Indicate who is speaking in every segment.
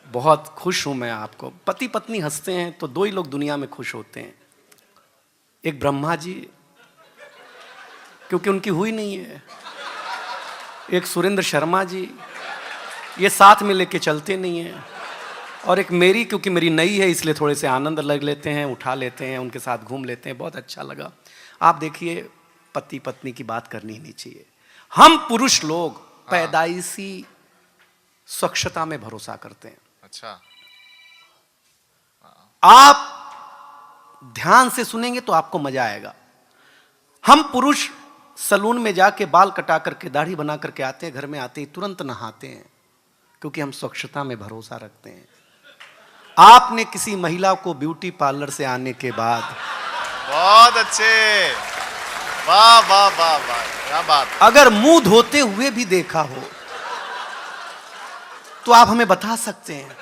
Speaker 1: बहुत खुश हूं मैं आपको। पति पत्नी हंसते हैं तो दो ही लोग दुनिया में खुश होते हैं, एक ब्रह्मा जी क्योंकि उनकी हुई नहीं है, एक सुरेंद्र शर्मा जी ये साथ में लेके चलते नहीं हैं, और एक मेरी क्योंकि मेरी नई है इसलिए थोड़े से आनंद लग लेते हैं, उठा लेते हैं, उनके साथ घूम लेते हैं। बहुत अच्छा लगा। आप देखिए पति पत्नी की बात करनी ही नहीं चाहिए। हम पुरुष लोग पैदाइशी स्वच्छता में भरोसा करते हैं।
Speaker 2: अच्छा,
Speaker 1: आप ध्यान से सुनेंगे तो आपको मजा आएगा। हम पुरुष सलून में जाके बाल कटा करके दाढ़ी बना करके आते हैं, घर में आते ही तुरंत नहाते हैं क्योंकि हम स्वच्छता में भरोसा रखते हैं। आपने किसी महिला को ब्यूटी पार्लर से आने के बाद,
Speaker 2: बहुत अच्छे, वाह वाह वाह वाह, क्या बात है।
Speaker 1: अगर मुंह धोते हुए भी देखा हो तो आप हमें बता सकते हैं।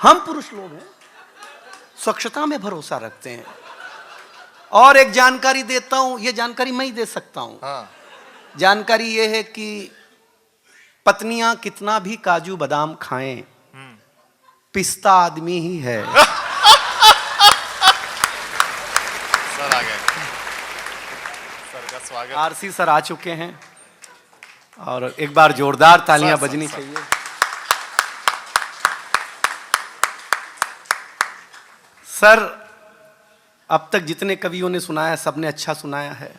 Speaker 1: हम पुरुष लोग हैं, स्वच्छता में भरोसा रखते हैं। और एक जानकारी देता हूं, यह जानकारी मैं ही दे सकता हूं।
Speaker 2: हाँ।
Speaker 1: जानकारी यह है कि पत्नियां कितना भी काजू बादाम खाएं, पिस्ता आदमी ही है।
Speaker 2: सर आ गए, सर का स्वागत।
Speaker 1: आरसी सर आ चुके हैं और एक बार जोरदार तालियां बजनी चाहिए। सर अब तक जितने कवियों ने सुनाया सबने अच्छा सुनाया है,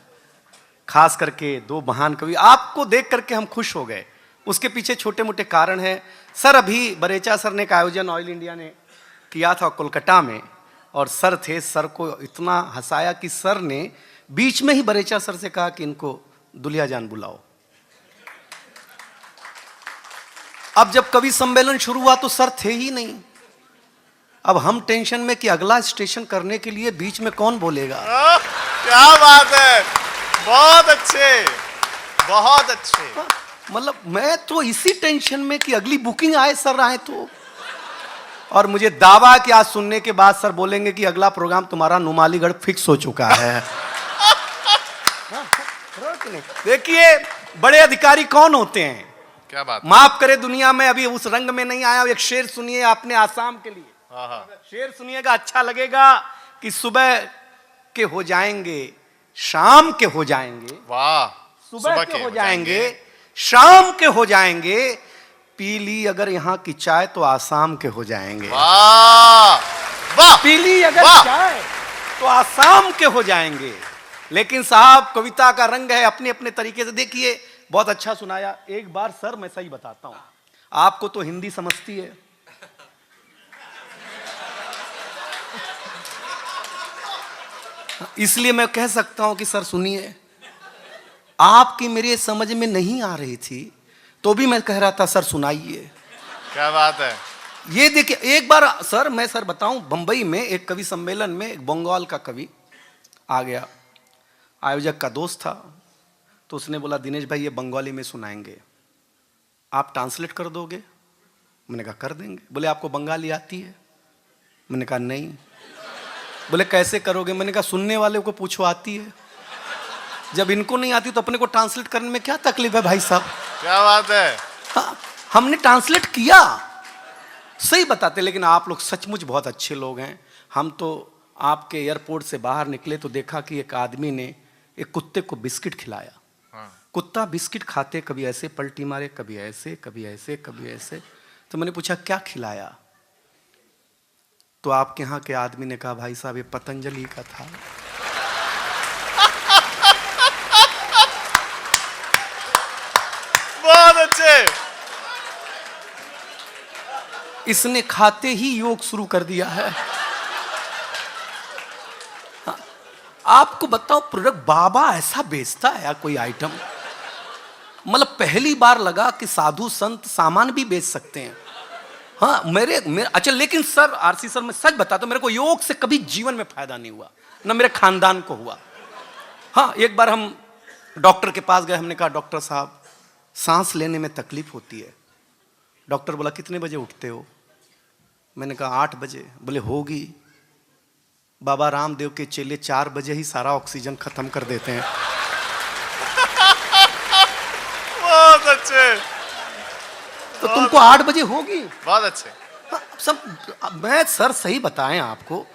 Speaker 1: खास करके दो महान कवि। आपको देख करके हम खुश हो गए, उसके पीछे छोटे मोटे कारण हैं। सर अभी बरेचा सर ने एक आयोजन ऑयल इंडिया ने किया था कोलकाता में, और सर थे, सर को इतना हंसाया कि सर ने बीच में ही बरेचा सर से कहा कि इनको दुल्हा जान बुलाओ। अब जब कवि सम्मेलन शुरू हुआ तो सर थे ही नहीं। अब हम टेंशन में कि अगला स्टेशन करने के लिए बीच में कौन बोलेगा।
Speaker 2: क्या बात है, बहुत अच्छे, बहुत अच्छे।
Speaker 1: मतलब मैं तो इसी टेंशन में कि अगली बुकिंग आए सर आए तो, और मुझे दावा है कि आज सुनने के बाद सर बोलेंगे कि अगला प्रोग्राम तुम्हारा नुमालीगढ़ फिक्स हो चुका है। देखिए बड़े अधिकारी कौन होते हैं,
Speaker 2: क्या बात,
Speaker 1: माफ करे दुनिया में अभी उस रंग में नहीं आया। एक शेर सुनिए आपने आसाम के लिए, शेर सुनिएगा अच्छा लगेगा कि सुबह के हो जाएंगे शाम के हो जाएंगे,
Speaker 2: वाह,
Speaker 1: सुबह के हो जाएंगे शाम के हो जाएंगे, पी ली अगर यहाँ की चाय तो आसाम के हो जाएंगे।
Speaker 2: वाह वाह,
Speaker 1: पी ली अगर चाय तो आसाम के हो जाएंगे। लेकिन साहब कविता का रंग है, अपने अपने तरीके से। देखिए बहुत अच्छा सुनाया। एक बार सर मैं सही बताता हूं, आपको तो हिंदी समझती है, इसलिए मैं कह सकता हूं कि सर सुनिए, आपकी मेरे समझ में नहीं आ रही थी तो भी मैं कह रहा था सर सुनाइए।
Speaker 2: क्या बात है।
Speaker 1: ये देखिए एक बार सर मैं सर बताऊं, बंबई में एक कवि सम्मेलन में एक बंगाल का कवि आ गया, आयोजक का दोस्त था, तो उसने बोला दिनेश भाई ये बंगाली में सुनाएंगे, आप ट्रांसलेट कर दोगे? मैंने कहा कर देंगे। बोले आपको बंगाली आती है? मैंने कहा नहीं। बोले कैसे करोगे? मैंने कहा सुनने वाले को पूछो आती है, जब इनको नहीं आती तो अपने को ट्रांसलेट करने में क्या तकलीफ है भाई साहब।
Speaker 2: क्या बात है।
Speaker 1: हाँ, हमने ट्रांसलेट किया, सही बताते। लेकिन आप लोग सचमुच बहुत अच्छे लोग हैं। हम तो आपके एयरपोर्ट से बाहर निकले तो देखा कि एक आदमी ने एक कुत्ते को बिस्किट खिलाया। कुत्ता बिस्किट खाते कभी ऐसे पलटी मारे, कभी ऐसे, कभी ऐसे, कभी ऐसे। तो मैंने पूछा क्या खिलाया? तो आपके यहाँ के आदमी ने कहा भाई साहब ये पतंजलि का था।
Speaker 2: बहुत अच्छे।
Speaker 1: इसने खाते ही योग शुरू कर दिया है। आपको बताओ प्रोडक्ट बाबा ऐसा बेचता है या कोई आइटम, मतलब पहली बार लगा कि साधु संत सामान भी बेच सकते हैं। हाँ मेरे अच्छा, लेकिन सर आरसी सर मैं सच बताता हूं, मेरे को योग से कभी जीवन में फायदा नहीं हुआ, ना मेरे खानदान को हुआ। हाँ एक बार हम डॉक्टर के पास गए, हमने कहा डॉक्टर साहब सांस लेने में तकलीफ होती है। डॉक्टर बोला कितने बजे उठते हो? मैंने कहा 8 बजे। बोले होगी, बाबा रामदेव के चेले 4 बजे ही सारा ऑक्सीजन खत्म कर देते हैं।
Speaker 2: बहुत अच्छे।
Speaker 1: तो तुमको 8 बजे होगी।
Speaker 2: बहुत अच्छे।
Speaker 1: हाँ, सब मैं सर सही बताएं आपको,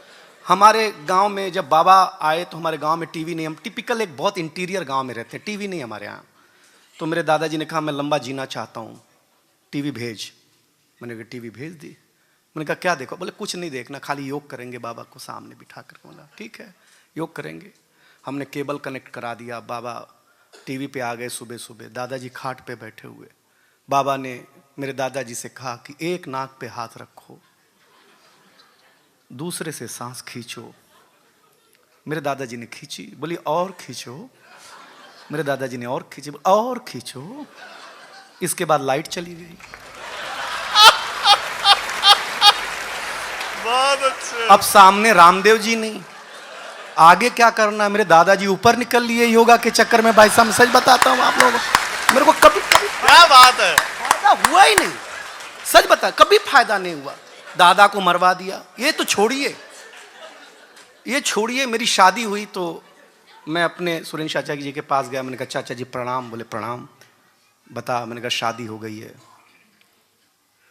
Speaker 1: हमारे गांव में जब बाबा आए तो हमारे गांव में टीवी नहीं, हम टिपिकल एक बहुत इंटीरियर गांव में रहते हैं, टीवी नहीं हमारे यहाँ। तो मेरे दादाजी ने कहा मैं लंबा जीना चाहता हूँ, टीवी भेज। मैंने कहा टीवी भेज दी। मैंने कहा क्या देखो? बोले कुछ नहीं देखना, खाली योग करेंगे बाबा को सामने बिठा कर। बोला ठीक है योग करेंगे। हमने केबल कनेक्ट करा दिया, बाबा टीवी पे आ गए सुबह सुबह। दादाजी खाट पे बैठे हुए, बाबा ने मेरे दादाजी से कहा कि एक नाक पे हाथ रखो, दूसरे से सांस खींचो। मेरे दादाजी ने खींची, बोली और खींचो। मेरे दादाजी ने और खींची, और खींचो। इसके बाद लाइट चली गई।
Speaker 2: बहुत अच्छे।
Speaker 1: अब सामने रामदेव जी नहीं, आगे क्या करना है? मेरे दादाजी ऊपर निकल लिए योगा के चक्कर में। भाई साहब मैं सच बताता हूँ आप लोगों को, मेरे को कभी कभी
Speaker 2: क्या बात है,
Speaker 1: फायदा हुआ ही नहीं। सच बता, कभी फायदा नहीं हुआ। दादा को मरवा दिया। ये तो छोड़िए, ये छोड़िए। मेरी शादी हुई तो मैं अपने सुरेंद्र चाचा जी के पास गया। मैंने कहा चाचा जी प्रणाम। बोले प्रणाम। बता। मैंने कहा शादी हो गई है।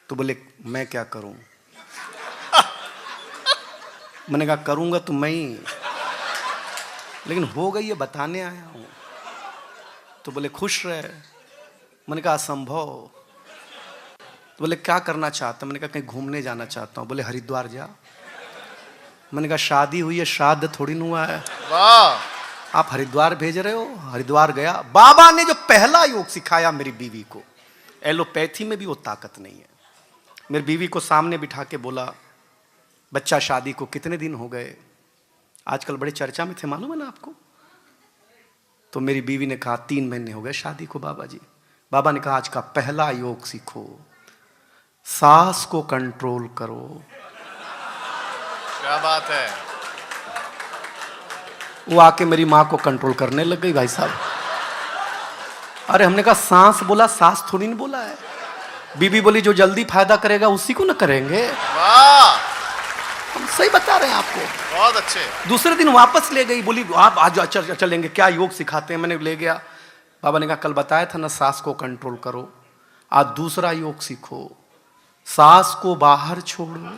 Speaker 1: तो बोले मैं क्या करूं? मैंने कहा करूंगा तो मैं ही, लेकिन हो गई है बताने आया हूं। तो बोले खुश रहे। मैंने कहा असंभव। तो बोले क्या करना चाहता? मैंने कहा कहीं घूमने जाना चाहता हूं। बोले हरिद्वार जा। मैंने कहा शादी हुई है, श्राद्ध थोड़ी न हुआ है,
Speaker 2: वाह।
Speaker 1: आप हरिद्वार भेज रहे हो। हरिद्वार गया। बाबा ने जो पहला योग सिखाया मेरी बीवी को, एलोपैथी में भी वो ताकत नहीं है। मेरी बीवी को सामने बिठा के बोला बच्चा शादी को कितने दिन हो गए? आजकल बड़े चर्चा में थे, मालूम है ना आपको? तो मेरी बीवी ने कहा 3 महीने हो गए शादी को बाबा जी। बाबा ने कहा आज का पहला योग सीखो, सांस को कंट्रोल करो।
Speaker 2: क्या बात है।
Speaker 1: वो आके मेरी माँ को कंट्रोल करने लग गई भाई साहब। अरे हमने कहा सांस बोला, सांस थोड़ी नहीं बोला है। बीबी बोली जो जल्दी फायदा करेगा उसी को ना करेंगे।
Speaker 2: वाह,
Speaker 1: हम सही बता रहे हैं आपको।
Speaker 2: बहुत अच्छे।
Speaker 1: दूसरे दिन वापस ले गई, बोली आप आज चलेंगे, क्या योग सिखाते हैं? मैंने ले गया। बाबा ने कहा कल बताया था ना सांस को कंट्रोल करो, आज दूसरा योग सीखो, सांस को बाहर छोड़ो।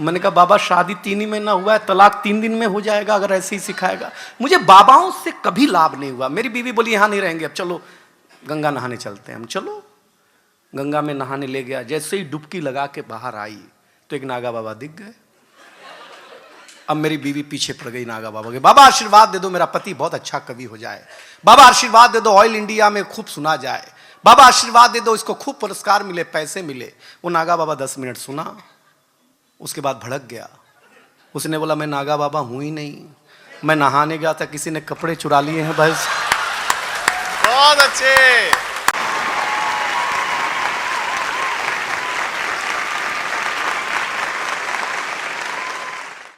Speaker 1: मैंने कहा बाबा शादी 3 ही महीना हुआ है, तलाक 3 दिन में हो जाएगा अगर ऐसे ही सिखाएगा। मुझे बाबाओं से कभी लाभ नहीं हुआ। मेरी बीवी बोली यहाँ नहीं रहेंगे, अब चलो गंगा नहाने चलते हैं। हम चलो गंगा में नहाने ले गया। जैसे ही डुबकी लगा के बाहर आई तो एक नागा बाबा दिख गए। अब मेरी बीवी पीछे पड़ गई नागा बाबा के। बाबा आशीर्वाद दे दो मेरा पति बहुत अच्छा कवि हो जाए। बाबा आशीर्वाद दे दो ऑयल इंडिया में खूब सुना जाए। बाबा आशीर्वाद दे दो इसको खूब पुरस्कार मिले, पैसे मिले। वो नागा बाबा 10 मिनट सुना, उसके बाद भड़क गया। उसने बोला मैं नागा बाबा हूं ही नहीं, मैं नहाने गया था, किसी ने कपड़े चुरा लिए हैं बस।
Speaker 2: बहुत अच्छे।